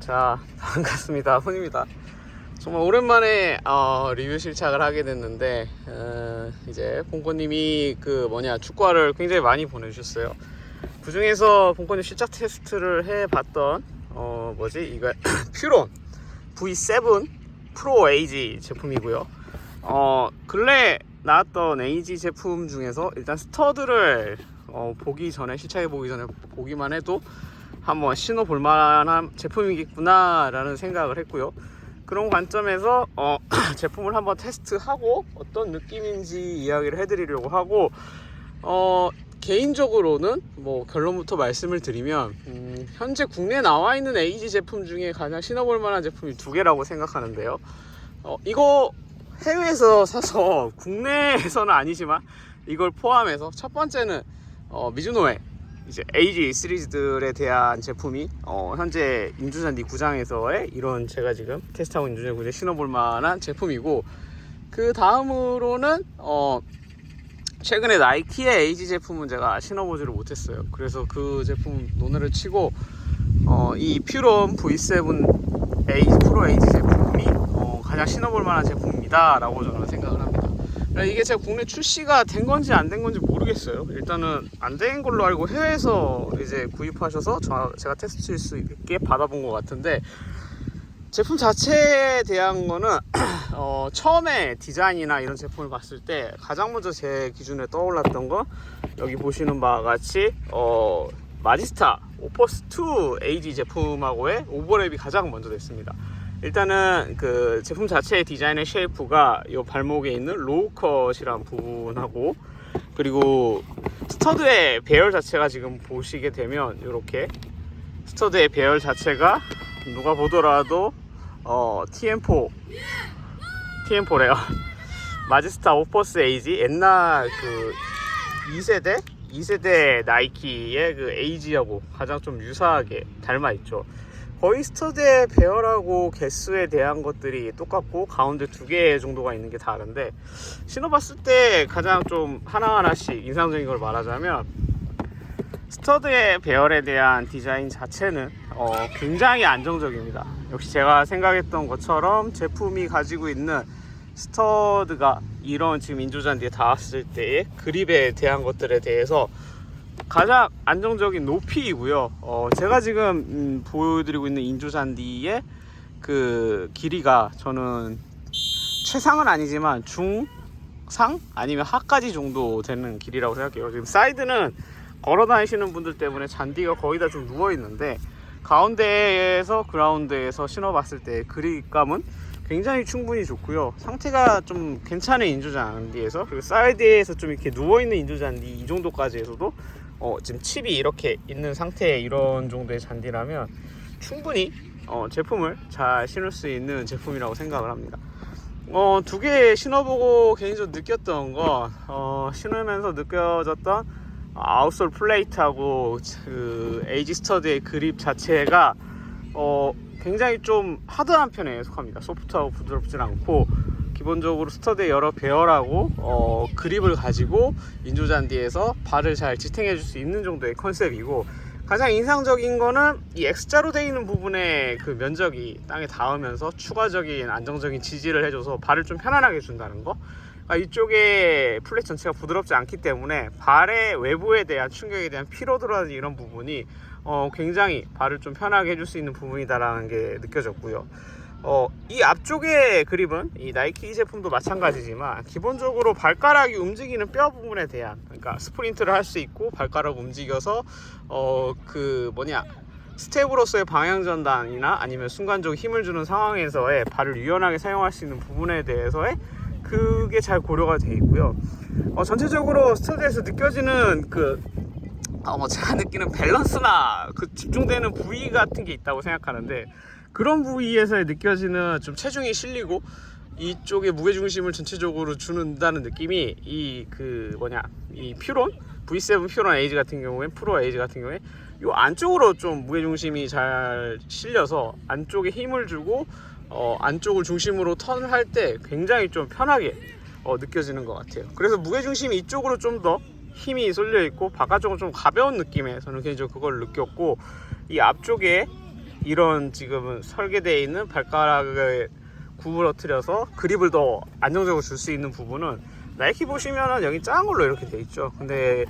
자, 반갑습니다. 훈입니다. 정말 오랜만에 리뷰 실착을 하게 됐는데 이제 봉코님이 축구화를 굉장히 많이 보내주셨어요. 그 중에서 봉코님 실착 테스트를 해봤던 이거 퓨론 V7 프로 에이지 제품이고요. 근래 나왔던 에이지 제품 중에서 일단 스터드를 보기 전에, 실착해 보기 전에 보기만 해도 한번 신어볼 만한 제품이겠구나 라는 생각을 했고요. 그런 관점에서 제품을 한번 테스트하고 어떤 느낌인지 이야기를 해드리려고 하고, 개인적으로는 결론부터 말씀을 드리면 현재 국내에 나와 있는 에이지 제품 중에 가장 신어볼 만한 제품이 두 개라고 생각하는데요. 이거 해외에서 사서 국내에서는 아니지만 이걸 포함해서 첫 번째는 미즈노의 이제 에이지 시리즈들에 대한 제품이 현재 인조잔디 구장에서의 이런 제가 지금 테스트하고 있는 인조잔디 구장에 신어볼 만한 제품이고, 그 다음으로는 최근에 나이키의 에이지 제품은 제가 신어보지를 못했어요. 그래서 그 제품 논의를 치고 이 퓨론 V7 에이지 프로 에이지 제품이 가장 신어볼 만한 제품입니다 라고 저는 생각을 합니다. 이게 제가 국내 출시가 된 건지 안 된 건지 모르겠어요. 일단은 안 된 걸로 알고 해외에서 이제 구입하셔서 제가 테스트할 수 있게 받아본 것 같은데, 제품 자체에 대한 거는 처음에 디자인이나 이런 제품을 봤을 때 가장 먼저 제 기준에 떠올랐던 건 여기 보시는 바와 같이 마지스타 오퍼스2 에이지 제품하고의 오버랩이 가장 먼저 됐습니다. 일단은 그 제품 자체의 디자인의 쉐이프가 이 발목에 있는 로우컷이란 부분하고, 그리고 스터드의 배열 자체가 지금 보시게 되면 이렇게 스터드의 배열 자체가 누가 보더라도 TM4래요. 마지스타 오퍼스 에이지, 옛날 그 2세대 나이키의 그 에이지하고 가장 좀 유사하게 닮아 있죠. 거의 스터드의 배열하고 개수에 대한 것들이 똑같고 가운데 두 개 정도가 있는 게 다른데, 신어봤을 때 가장 좀 하나하나씩 인상적인 걸 말하자면 스터드의 배열에 대한 디자인 자체는 굉장히 안정적입니다. 역시 제가 생각했던 것처럼 제품이 가지고 있는 스터드가 이런 지금 인조잔디에 닿았을 때의 그립에 대한 것들에 대해서 가장 안정적인 높이이고요. 제가 지금 보여드리고 있는 인조잔디의 그 길이가 저는 최상은 아니지만 중상 아니면 하까지 정도 되는 길이라고 생각해요. 지금 사이드는 걸어 다니시는 분들 때문에 잔디가 거의 다 좀 누워 있는데, 가운데에서 그라운드에서 신어봤을 때 그립감은 굉장히 충분히 좋고요. 상태가 좀 괜찮은 인조잔디에서, 그리고 사이드에서 좀 이렇게 누워있는 인조잔디 이 정도까지 해서도 지금 칩이 이렇게 있는 상태의 이런 정도의 잔디라면 충분히 제품을 잘 신을 수 있는 제품이라고 생각을 합니다. 두 개 신어보고 개인적으로 느꼈던 거, 신으면서 느껴졌던 아웃솔 플레이트하고 그 에이지 스터드의 그립 자체가 굉장히 좀 하드한 편에 속합니다. 소프트하고 부드럽진 않고, 기본적으로 스터드의 여러 배열하고 그립을 가지고 인조잔디에서 발을 잘 지탱해 줄 수 있는 정도의 컨셉이고, 가장 인상적인 거는 이 X자로 되어 있는 부분의 그 면적이 땅에 닿으면서 추가적인 안정적인 지지를 해줘서 발을 좀 편안하게 준다는 거. 이쪽에 플랫 전체가 부드럽지 않기 때문에 발의 외부에 대한 충격에 대한 피로도라든지 이런 부분이 굉장히 발을 좀 편하게 해줄 수 있는 부분이다라는 게 느껴졌고요. 이 앞쪽의 그립은 이 나이키 제품도 마찬가지지만 기본적으로 발가락이 움직이는 뼈 부분에 대한, 그러니까 스프린트를 할 수 있고 발가락 움직여서 스텝으로서의 방향 전단이나 아니면 순간적으로 힘을 주는 상황에서의 발을 유연하게 사용할 수 있는 부분에 대해서의 그게 잘 고려가 되어 있고요. 전체적으로 스터드에서 느껴지는 제가 느끼는 밸런스나 그 집중되는 부위 같은 게 있다고 생각하는데, 그런 부위에서 느껴지는 좀 체중이 실리고 이쪽에 무게중심을 전체적으로 주는다는 느낌이 이 퓨론 V7 퓨론 에이지 같은 경우에, 프로 에이지 같은 경우에 이 안쪽으로 좀 무게중심이 잘 실려서 안쪽에 힘을 주고 안쪽을 중심으로 턴을 할 때 굉장히 좀 편하게 느껴지는 것 같아요. 그래서 무게중심이 이쪽으로 좀 더 힘이 쏠려 있고 바깥쪽은 좀 가벼운 느낌의, 저는 개인적으로 그걸 느꼈고, 이 앞쪽에 이런 지금 설계되어 있는 발가락을 구부러뜨려서 그립을 더 안정적으로 줄 수 있는 부분은 나이키 보시면은 여기 작은 걸로 이렇게 돼 있죠. 근데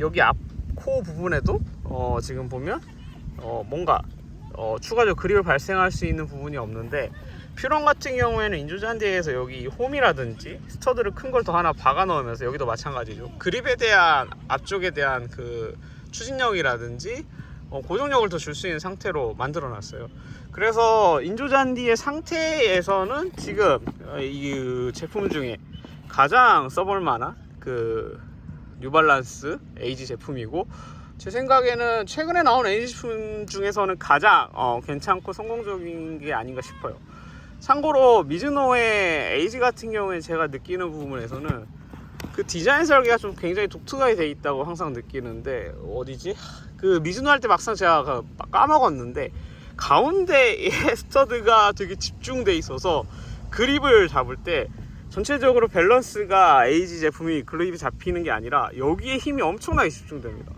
여기 앞 코 부분에도 지금 보면 뭔가 추가적으로 그립을 발생할 수 있는 부분이 없는데, 퓨런 같은 경우에는 인조잔디에서 여기 홈이라든지 스터드를 큰 걸 더 하나 박아 넣으면서, 여기도 마찬가지죠. 그립에 대한 앞쪽에 대한 그 추진력이라든지 고정력을 더 줄 수 있는 상태로 만들어 놨어요. 그래서 인조잔디의 상태에서는 지금 이 제품 중에 가장 써볼 만한 그 뉴발란스 에이지 제품이고, 제 생각에는 최근에 나온 에이지 제품 중에서는 가장 괜찮고 성공적인 게 아닌가 싶어요. 참고로 미즈노의 에이지 같은 경우에 제가 느끼는 부분에서는 그 디자인 설계가 좀 굉장히 독특하게 돼 있다고 항상 느끼는데, 어디지? 그 미즈노 할 때 막상 제가 까먹었는데, 가운데에 스터드가 되게 집중돼 있어서 그립을 잡을 때 전체적으로 밸런스가 에이지 제품이 그립이 잡히는 게 아니라 여기에 힘이 엄청나게 집중됩니다.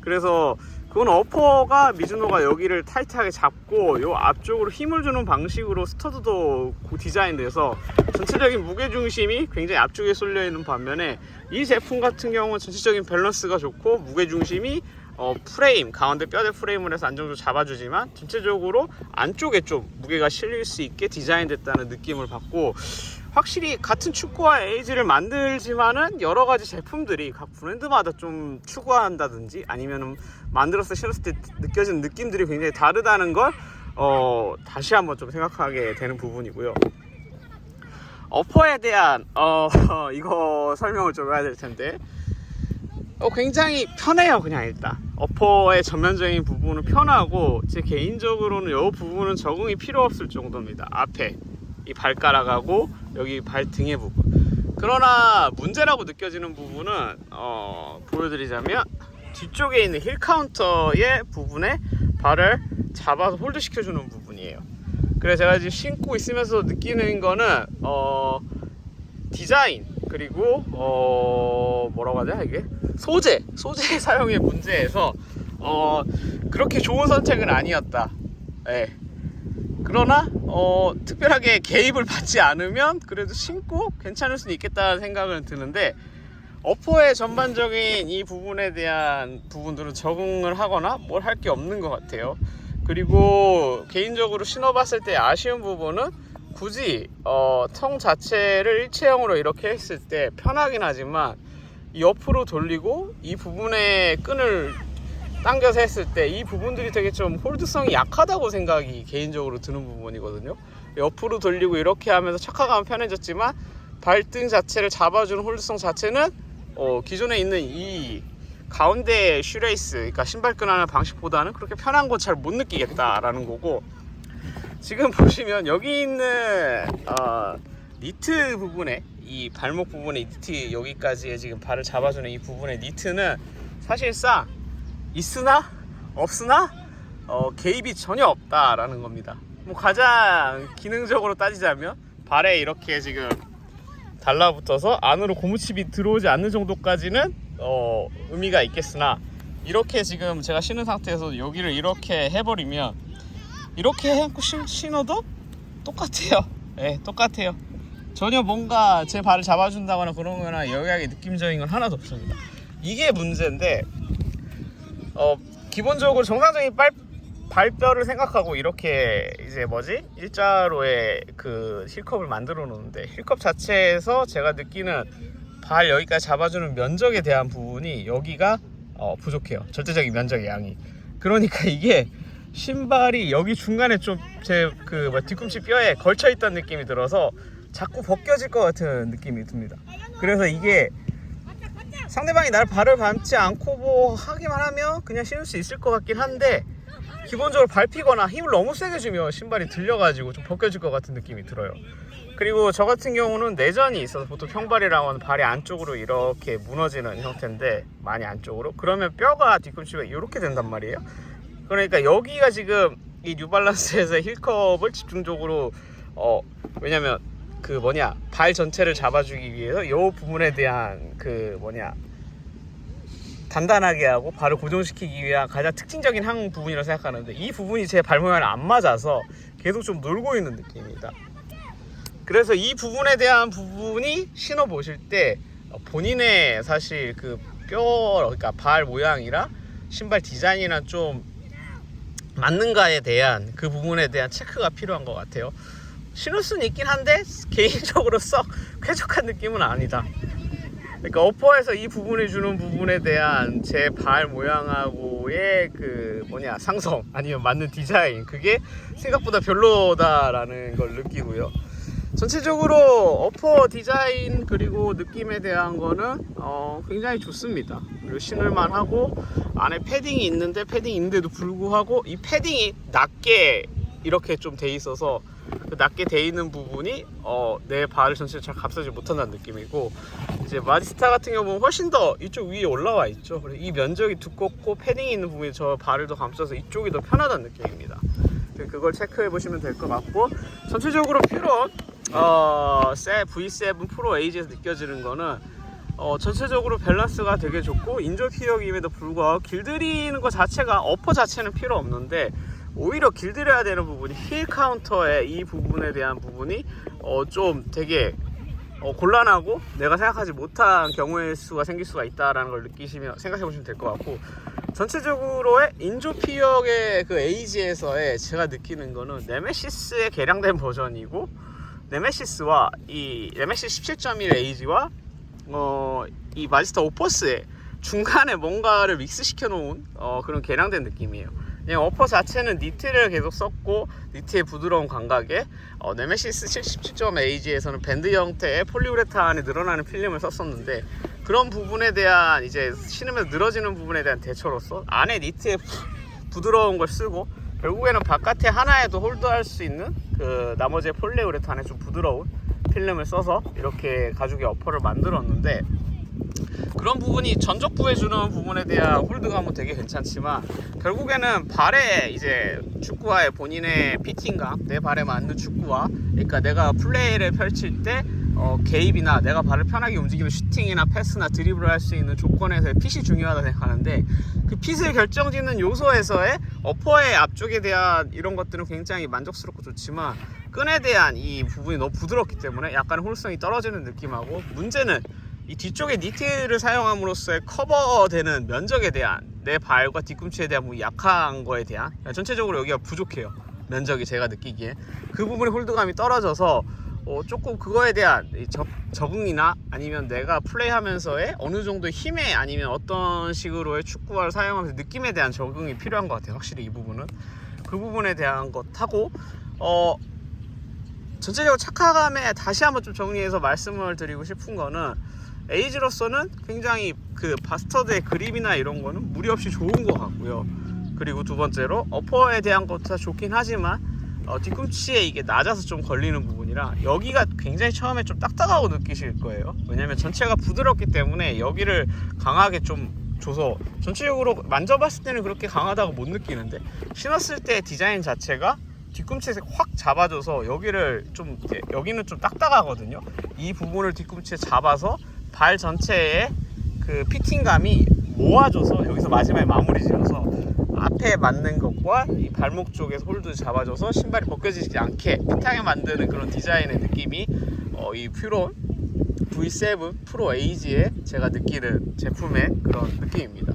그래서 그건 어퍼가 미즈노가 여기를 타이트하게 잡고 요 앞쪽으로 힘을 주는 방식으로 스터드도 디자인돼서 전체적인 무게중심이 굉장히 앞쪽에 쏠려 있는 반면에, 이 제품 같은 경우는 전체적인 밸런스가 좋고 무게중심이 프레임, 가운데 뼈대 프레임을 해서 안정적으로 잡아주지만 전체적으로 안쪽에 좀 무게가 실릴 수 있게 디자인됐다는 느낌을 받고, 확실히 같은 축구화 에이지를 만들지만은 여러 가지 제품들이 각 브랜드마다 좀 추구한다든지 아니면은 만들어서 신었을 때 느껴지는 느낌들이 굉장히 다르다는 걸 다시 한번 좀 생각하게 되는 부분이고요. 어퍼에 대한 이거 설명을 좀 해야 될 텐데, 굉장히 편해요. 그냥 일단 어퍼의 전면적인 부분은 편하고, 제 개인적으로는 이 부분은 적응이 필요 없을 정도입니다. 앞에 이 발가락하고 여기 발등의 부분. 그러나 문제라고 느껴지는 부분은 보여드리자면, 뒤쪽에 있는 힐 카운터의 부분에 발을 잡아서 홀드 시켜주는 부분이에요. 그래서 제가 지금 신고 있으면서 느끼는 거는 디자인, 그리고 뭐라고 하냐, 이게 소재 사용의 문제에서 그렇게 좋은 선택은 아니었다. 예. 그러나 특별하게 개입을 받지 않으면 그래도 신고 괜찮을 수는 있겠다는 생각은 드는데, 어퍼의 전반적인 이 부분에 대한 부분들은 적응을 하거나 뭘 할 게 없는 것 같아요. 그리고 개인적으로 신어봤을 때 아쉬운 부분은, 굳이 통 자체를 일체형으로 이렇게 했을 때 편하긴 하지만, 옆으로 돌리고 이 부분에 끈을 당겨서 했을 때 이 부분들이 되게 좀 홀드성이 약하다고 생각이 개인적으로 드는 부분이거든요. 옆으로 돌리고 이렇게 하면서 착화감은 편해졌지만, 발등 자체를 잡아주는 홀드성 자체는 기존에 있는 이 가운데 슈레이스, 그러니까 신발끈 하는 방식보다는 그렇게 편한 건 잘 못 느끼겠다라는 거고, 지금 보시면 여기 있는 니트 부분에, 이 발목 부분에 니트 여기까지의 지금 발을 잡아주는 이 부분의 니트는 사실상 있으나 없으나 개입이 전혀 없다라는 겁니다. 뭐 가장 기능적으로 따지자면 발에 이렇게 지금 달라붙어서 안으로 고무칩이 들어오지 않는 정도까지는 의미가 있겠으나, 이렇게 지금 제가 신은 상태에서 여기를 이렇게 해버리면, 이렇게 해놓고 신어도 똑같아요. 네, 똑같아요. 전혀 뭔가 제 발을 잡아준다거나 그런 거나 여기하게 느낌적인 건 하나도 없습니다. 이게 문제인데, 기본적으로 정상적인 발뼈를 생각하고 이렇게 이제 일자로의 그 힐컵을 만들어 놓는데, 힐컵 자체에서 제가 느끼는 발 여기까지 잡아주는 면적에 대한 부분이 여기가 부족해요. 절대적인 면적의 양이. 그러니까 이게 신발이 여기 중간에 좀 제 뒤꿈치 뼈에 걸쳐 있다는 느낌이 들어서 자꾸 벗겨질 것 같은 느낌이 듭니다. 그래서 이게 상대방이 날 발을 밟지 않고 뭐 하기만 하면 그냥 신을 수 있을 것 같긴 한데, 기본적으로 밟히거나 힘을 너무 세게 주면 신발이 들려가지고 좀 벗겨질 것 같은 느낌이 들어요. 그리고 저 같은 경우는 내전이 있어서 보통 평발이라고 하는 발이 안쪽으로 이렇게 무너지는 형태인데, 많이 안쪽으로, 그러면 뼈가 뒤꿈치가 이렇게 된단 말이에요. 그러니까 여기가 지금 이 뉴발란스에서 힐컵을 집중적으로 왜냐면 발 전체를 잡아주기 위해서 이 부분에 대한 단단하게 하고 발을 고정시키기 위한 가장 특징적인 한 부분이라고 생각하는데, 이 부분이 제 발 모양에 안 맞아서 계속 좀 놀고 있는 느낌입니다. 그래서 이 부분에 대한 부분이 신어 보실 때 본인의 사실 그 그러니까 발 모양이랑 신발 디자인이랑 좀 맞는가에 대한 그 부분에 대한 체크가 필요한 것 같아요. 신을 수는 있긴 한데 개인적으로 썩 쾌적한 느낌은 아니다. 그러니까 어퍼에서 이 부분이 주는 부분에 대한 제 발 모양하고의 그 상성 아니면 맞는 디자인, 그게 생각보다 별로다라는 걸 느끼고요. 전체적으로 어퍼 디자인 그리고 느낌에 대한 거는 굉장히 좋습니다. 그리고 신을만 하고, 안에 패딩이 있는데도 불구하고 이 패딩이 낮게 이렇게 좀 돼 있어서 그 낮게 돼 있는 부분이 내 발을 전체를 잘 감싸지 못한다는 느낌이고, 이제 마지스타 같은 경우는 훨씬 더 이쪽 위에 올라와 있죠. 그래서 이 면적이 두껍고 패딩이 있는 부분이 저 발을 더 감싸서 이쪽이 더 편하다는 느낌입니다. 그걸 체크해 보시면 될 것 같고, 전체적으로 퓨런 V7 프로 에이지에서 느껴지는 거는 전체적으로 밸런스가 되게 좋고, 인조 피혁임에도 불구하고 길들이는 것 자체가, 어퍼 자체는 필요 없는데 오히려 길들여야 되는 부분이 힐 카운터의 이 부분에 대한 부분이 좀 되게 곤란하고 내가 생각하지 못한 경우의 수가 생길 수가 있다라는 걸 생각해 보시면 될 것 같고, 전체적으로의 인조 피혁의 그 에이지에서의 제가 느끼는 거는 네메시스의 개량된 버전이고, 네메시스와 이 네메시스 17.1 에이지와 이 마지스타 오퍼스의 중간에 뭔가를 믹스시켜 놓은 그런 개량된 느낌이에요. 그냥 어퍼 자체는 니트를 계속 썼고, 니트의 부드러운 감각에 네메시스 17.AG에서는 밴드 형태의 폴리우레탄이 늘어나는 필름을 썼었는데, 그런 부분에 대한 이제 신으면서 늘어지는 부분에 대한 대처로서 안에 니트의 부드러운 걸 쓰고, 결국에는 바깥에 하나에도 홀드할 수 있는 그 나머지의 폴리우레탄의 좀 부드러운 필름을 써서 이렇게 가죽의 어퍼를 만들었는데, 그런 부분이 전적부에 주는 부분에 대한 홀드감은 되게 괜찮지만, 결국에는 발에 이제 축구화의 본인의 피팅감, 내 발에 맞는 축구화, 그러니까 내가 플레이를 펼칠 때 개입이나 내가 발을 편하게 움직이면 슈팅이나 패스나 드리블을 할 수 있는 조건에서의 핏이 중요하다 생각하는데, 그 핏을 결정짓는 요소에서의 어퍼의 앞쪽에 대한 이런 것들은 굉장히 만족스럽고 좋지만, 끈에 대한 이 부분이 너무 부드럽기 때문에 약간 홀성이 떨어지는 느낌하고, 문제는 이 뒤쪽에 니트를 사용함으로써 커버되는 면적에 대한, 내 발과 뒤꿈치에 대한 약한 거에 대한, 전체적으로 여기가 부족해요. 면적이 제가 느끼기에 그 부분의 홀드감이 떨어져서 조금 그거에 대한 적응이나 아니면 내가 플레이하면서의 어느 정도의 힘에, 아니면 어떤 식으로의 축구화를 사용하면서 느낌에 대한 적응이 필요한 것 같아요. 확실히 이 부분은 그 부분에 대한 것 하고, 전체적으로 착화감에 다시 한번 좀 정리해서 말씀을 드리고 싶은 거는, 에이지로서는 굉장히 그 바스터드의 그립이나 이런 거는 무리 없이 좋은 것 같고요. 그리고 두 번째로 어퍼에 대한 것도 다 좋긴 하지만 뒤꿈치에 이게 낮아서 좀 걸리는 부분이라 여기가 굉장히 처음에 좀 딱딱하고 느끼실 거예요. 왜냐면 전체가 부드럽기 때문에 여기를 강하게 좀 줘서, 전체적으로 만져봤을 때는 그렇게 강하다고 못 느끼는데 신었을 때 디자인 자체가 뒤꿈치에서 확 잡아줘서 여기는 좀 딱딱하거든요. 이 부분을 뒤꿈치에 잡아서 발 전체에 그 피팅감이 모아줘서 여기서 마지막에 마무리 지어서 앞에 맞는 것과 이 발목 쪽에서 홀드 잡아줘서 신발이 벗겨지지 않게 핏하게 만드는 그런 디자인의 느낌이 이 퓨런 V7 프로 에이지에 제가 느끼는 제품의 그런 느낌입니다.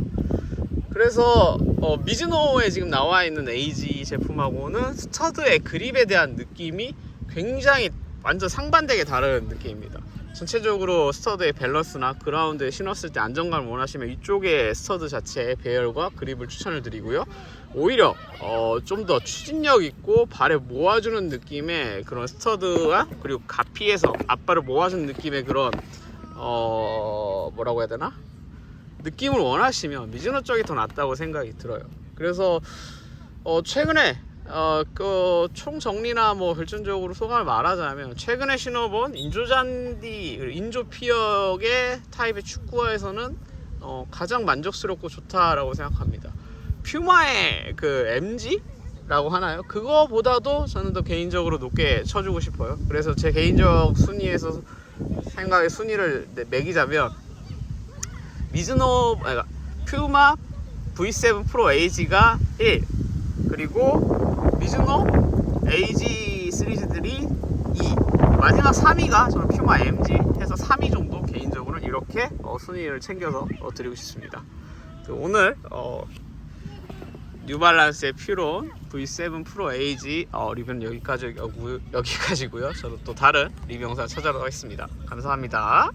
그래서 미즈노에 지금 나와 있는 에이지 제품하고는 스터드의 그립에 대한 느낌이 굉장히 완전 상반되게 다른 느낌입니다. 전체적으로 스터드의 밸런스나 그라운드에 신었을 때 안정감을 원하시면 이쪽의 스터드 자체의 배열과 그립을 추천을 드리고요. 오히려 좀 더 추진력 있고 발에 모아주는 느낌의 그런 스터드와, 그리고 가피에서 앞발을 모아주는 느낌의 그런 뭐라고 해야 되나? 느낌을 원하시면 미즈노 쪽이 더 낫다고 생각이 들어요. 그래서 최근에 그 총정리나 뭐 결정적으로 소감을 말하자면, 최근에 신어본 인조 피혁의 타입의 축구화에서는 가장 만족스럽고 좋다라고 생각합니다. 퓨마의 그 MG라고 하나요? 그거보다도 저는 더 개인적으로 높게 쳐주고 싶어요. 그래서 제 개인적 순위에서 생각의 순위를 매기자면, 퓨마 V7 프로 AG가 1, 그리고 미즈노 AG 시리즈들이 2, 마지막 3위가 저는 퓨마 MG 해서 3위 정도 개인적으로 이렇게 순위를 챙겨서 드리고 싶습니다. 오늘 뉴발란스의 퓨론 V7 프로 AG 리뷰는 여기까지고요. 저도 또 다른 리뷰 영상 찾아오도록 하겠습니다. 감사합니다.